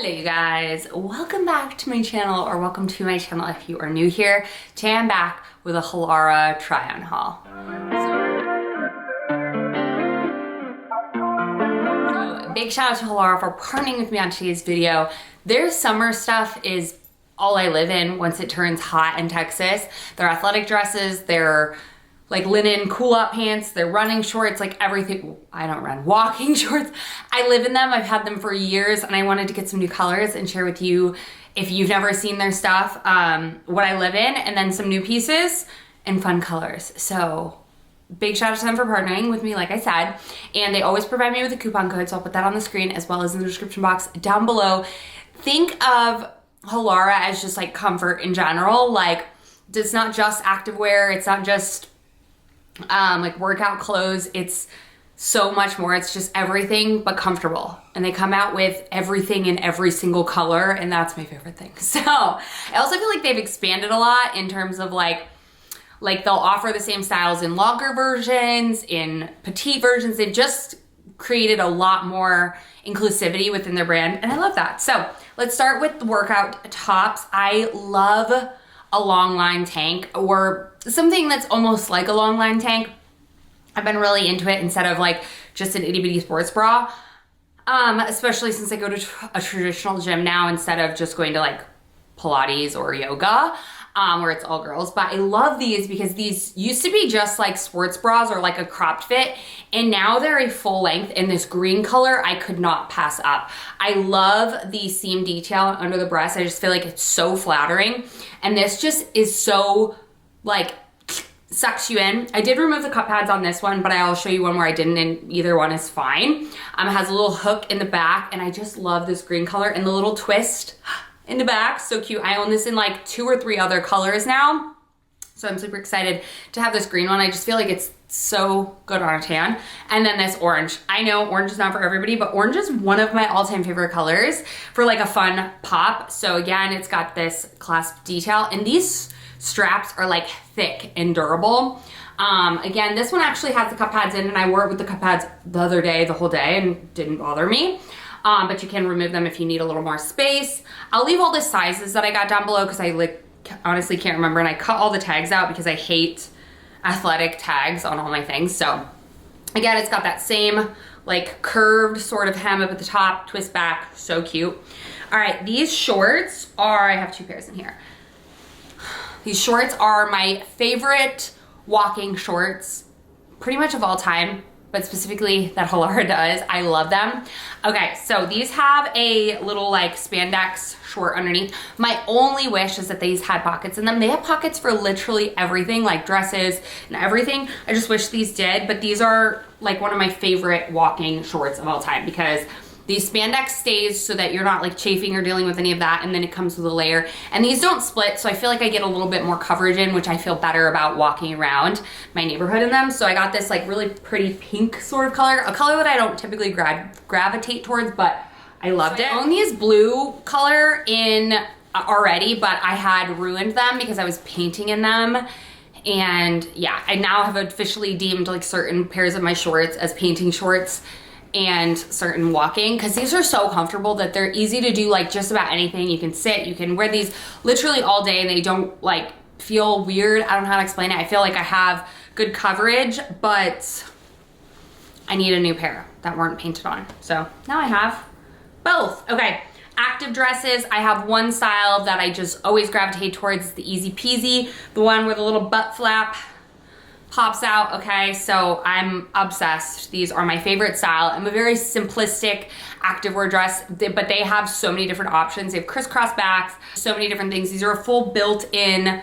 Hello you guys, welcome back to my channel, or welcome to my channel if you are new here. Today I'm back with a Halara try-on haul. So big shout out to Halara for partnering with me on today's video. Their summer stuff is all I live in once it turns hot in Texas. Their athletic dresses, their like linen cool-out pants, their running shorts, like everything. I don't run, walking shorts. I live in them, I've had them for years, and I wanted to get some new colors and share with you, if you've never seen their stuff, what I live in, and then some new pieces and fun colors. So big shout out to them for partnering with me, like I said, and they always provide me with a coupon code, so I'll put that on the screen as well as in the description box down below. Think of Halara as just like comfort in general. Like, it's not just activewear, it's not just like workout clothes, it's so much more. It's just everything but comfortable, and they come out with everything in every single color, and that's my favorite thing. So I also feel like they've expanded a lot in terms of like they'll offer the same styles in longer versions, in petite versions. They've just created a lot more inclusivity within their brand, and I love that. So let's start with the workout tops. I love a long line tank, or something that's almost like a long line tank. I've been really into it instead of like just an itty bitty sports bra, especially since I go to a traditional gym now instead of just going to like Pilates or yoga, where it's all girls. But I love these because these used to be just like sports bras or like a cropped fit, and now they're a full length in this green color. I could not pass up. I love the seam detail under the breast. I just feel like it's so flattering, and this just is so like sucks you in. I did remove the cup pads on this one, but I'll show you one where I didn't, and either one is fine. It has a little hook in the back, and I just love this green color and the little twist in the back. So cute. I own this in like 2 or 3 other colors now, so I'm super excited to have this green one. I just feel like it's so good on a tan. And then this orange. I know orange is not for everybody, but orange is one of my all-time favorite colors for like a fun pop. So again, it's got this clasp detail, and these straps are like thick and durable. Again, this one actually has the cup pads in, and I wore it with the cup pads the other day, the whole day, and didn't bother me. But you can remove them if you need a little more space. I'll leave all the sizes that I got down below because I like honestly can't remember, and I cut all the tags out because I hate athletic tags on all my things. So again, it's got that same like curved sort of hem up at the top, twist back, so cute. All right, these shorts are, I have 2 pairs in here. These shorts are my favorite walking shorts pretty much of all time, but specifically that Halara does. I love them. Okay, so these have a little like spandex short underneath. My only wish is that these had pockets in them. They have pockets for literally everything, like dresses and everything. I just wish these did, but these are like one of my favorite walking shorts of all time because these spandex stays so that you're not like chafing or dealing with any of that, and then it comes with a layer. And these don't split, so I feel like I get a little bit more coverage in, which I feel better about walking around my neighborhood in them. So I got this like really pretty pink sort of color, a color that I don't typically gravitate towards, but I loved it. I own these blue color in already, but I had ruined them because I was painting in them. And yeah, I now have officially deemed like certain pairs of my shorts as painting shorts and certain walking, because these are so comfortable that they're easy to do like just about anything. You can sit, you can wear these literally all day, and they don't like feel weird. I don't know how to explain it. I feel like I have good coverage, but I need a new pair that weren't painted on. So now I have both. Okay, active dresses. I have one style that I just always gravitate towards. It's the Easy Peezy, the one with a little butt flap pops out. Okay, so I'm obsessed. These are my favorite style. I'm a very simplistic activewear dress, but they have so many different options. They have crisscross backs, so many different things. These are a full built-in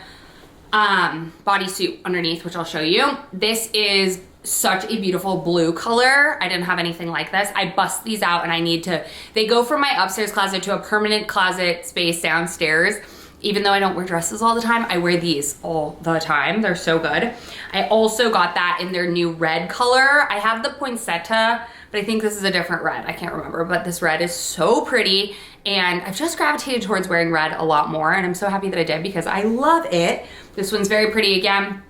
bodysuit underneath, which I'll show you. This is such a beautiful blue color. I didn't have anything like this. I bust these out, and I need to, they go from my upstairs closet to a permanent closet space downstairs. Even though I don't wear dresses all the time, I wear these all the time. They're so good. I also got that in their new red color. I have the poinsettia, but I think this is a different red. I can't remember, but this red is so pretty, and I've just gravitated towards wearing red a lot more, and I'm so happy that I did because I love it. This one's very pretty again.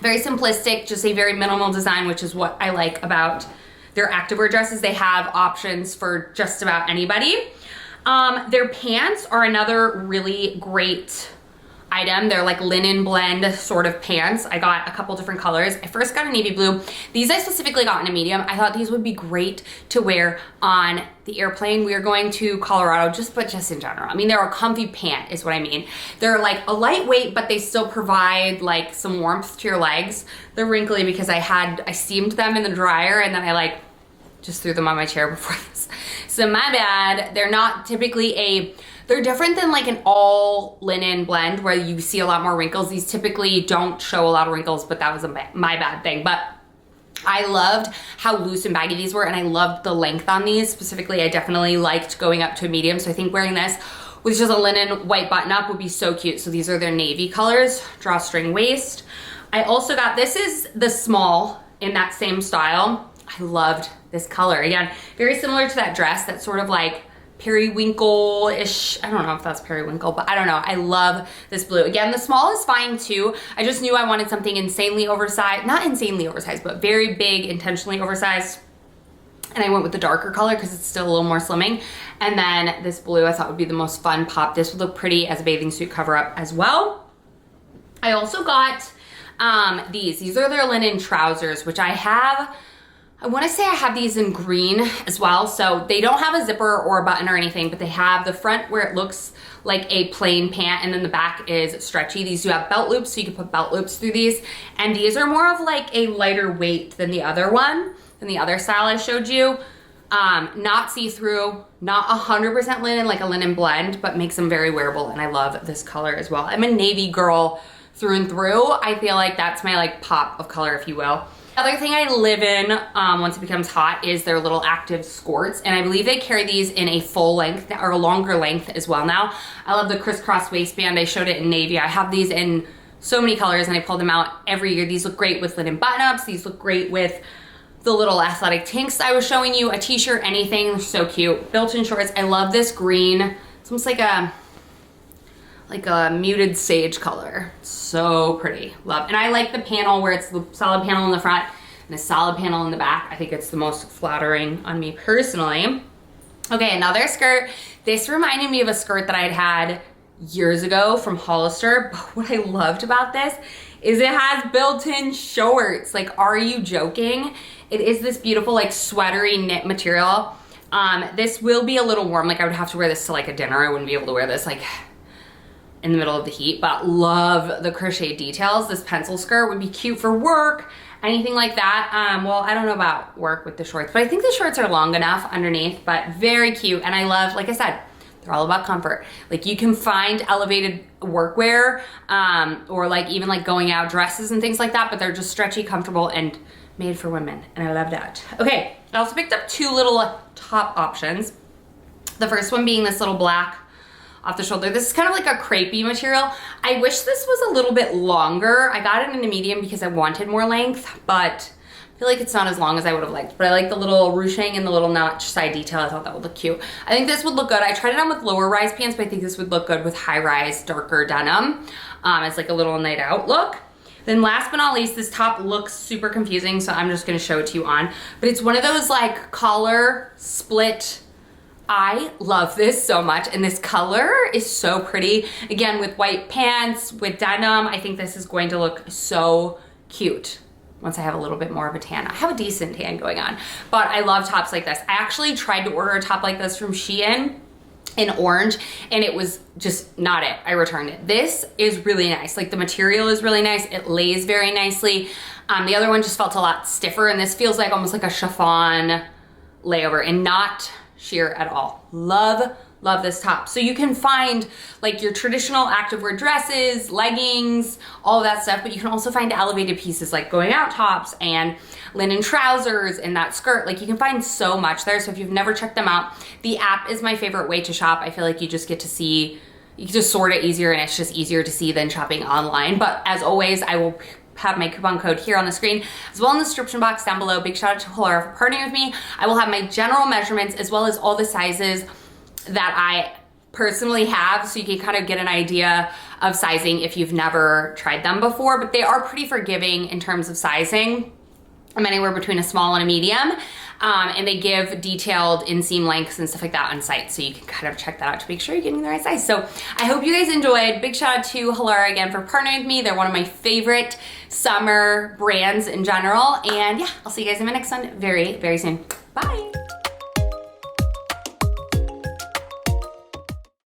Very simplistic, just a very minimal design, which is what I like about their activewear dresses. They have options for just about anybody. Their pants are another really great item. They're like linen blend sort of pants. I got a couple different colors. I first got a navy blue. These I specifically got in a medium. I thought these would be great to wear on the airplane. We are going to Colorado, but just in general. I mean, they're a comfy pant is what I mean. They're like a lightweight, but they still provide like some warmth to your legs. They're wrinkly because I steamed them in the dryer and then I like just threw them on my chair before this. So my bad. They're not typically they're different than like an all linen blend where you see a lot more wrinkles. These typically don't show a lot of wrinkles, but that was my bad thing. But I loved how loose and baggy these were, and I loved the length on these. Specifically, I definitely liked going up to a medium, so I think wearing this with just a linen white button up would be so cute. So these are their navy colors, drawstring waist. I also got, this is the small in that same style. I loved this color. Again, very similar to that dress, that sort of like periwinkle-ish. I don't know if that's periwinkle, but I don't know. I love this blue. Again, the small is fine too. I just knew I wanted something insanely oversized, not insanely oversized, but very big, intentionally oversized. And I went with the darker color because it's still a little more slimming. And then this blue I thought would be the most fun pop. This would look pretty as a bathing suit cover up as well. I also got these are their linen trousers, which I want to say I have these in green as well. So they don't have a zipper or a button or anything, but they have the front where it looks like a plain pant and then the back is stretchy. These do have belt loops, so you can put belt loops through these. And these are more of like a lighter weight than the other one, than the other style I showed you. Not see-through, not 100% linen, like a linen blend, but makes them very wearable. And I love this color as well. I'm a navy girl through and through. I feel like that's my like pop of color, if you will. Other thing I live in once it becomes hot is their little active skirts, and I believe they carry these in a full length or a longer length as well now. I love the crisscross waistband. I showed it in navy. I have these in so many colors and I pull them out every year. These look great with linen button-ups. These look great with the little athletic tanks I was showing you, a t-shirt, anything. They're so cute. Built-in shorts. I love this green. It's almost like a muted sage color. So pretty. Love. And I like the panel where it's the solid panel in the front and a solid panel in the back. I think it's the most flattering on me personally. Okay, another skirt. This reminded me of a skirt that I'd had years ago from Hollister. But what I loved about this is it has built-in shorts. Like, are you joking? It is this beautiful like sweatery knit material. This will be a little warm. Like I would have to wear this to like a dinner. I wouldn't be able to wear this like in the middle of the heat, but love the crochet details. This pencil skirt would be cute for work, anything like that. Well, I don't know about work with the shorts, but I think the shorts are long enough underneath, but very cute. And I love, like I said, they're all about comfort. Like you can find elevated workwear or like even like going out dresses and things like that, but they're just stretchy, comfortable, and made for women. And I love that. Okay, I also picked up two little top options. The first one being this little black off the shoulder. This is kind of like a crepey material. I wish this was a little bit longer. I got it in a medium because I wanted more length, but I feel like it's not as long as I would have liked. But I like the little ruching and the little notch side detail. I thought that would look cute. I think this would look good. I tried it on with lower rise pants, but I think this would look good with high rise, darker denim. It's like a little night out look. Then last but not least, this top looks super confusing, so I'm just gonna show it to you on. But it's one of those like collar split. I love this so much, and this color is so pretty. Again, with white pants, with denim, I think this is going to look so cute once I have a little bit more of a tan. I have a decent tan going on, but I love tops like this. I actually tried to order a top like this from Shein in orange, and it was just not it. I returned it. This is really nice. Like the material is really nice. It lays very nicely. The other one just felt a lot stiffer, and this feels like almost like a chiffon layover and not sheer at all. Love this top. So you can find like your traditional activewear dresses, leggings, all of that stuff, but you can also find elevated pieces like going out tops and linen trousers and that skirt. Like you can find so much there. So if you've never checked them out, the app is my favorite way to shop. I feel like you just get to see, you can just sort it easier, and it's just easier to see than shopping online. But as always, I will have my coupon code here on the screen, as well in the description box down below. Big shout out to Halara for partnering with me. I will have my general measurements as well as all the sizes that I personally have, so you can kind of get an idea of sizing if you've never tried them before, but they are pretty forgiving in terms of sizing. I'm anywhere between a small and a medium. And they give detailed inseam lengths and stuff like that on site, so you can kind of check that out to make sure you're getting the right size. So I hope you guys enjoyed. Big shout out to Halara again for partnering with me. They're one of my favorite summer brands in general. And yeah, I'll see you guys in my next one very, very soon. Bye.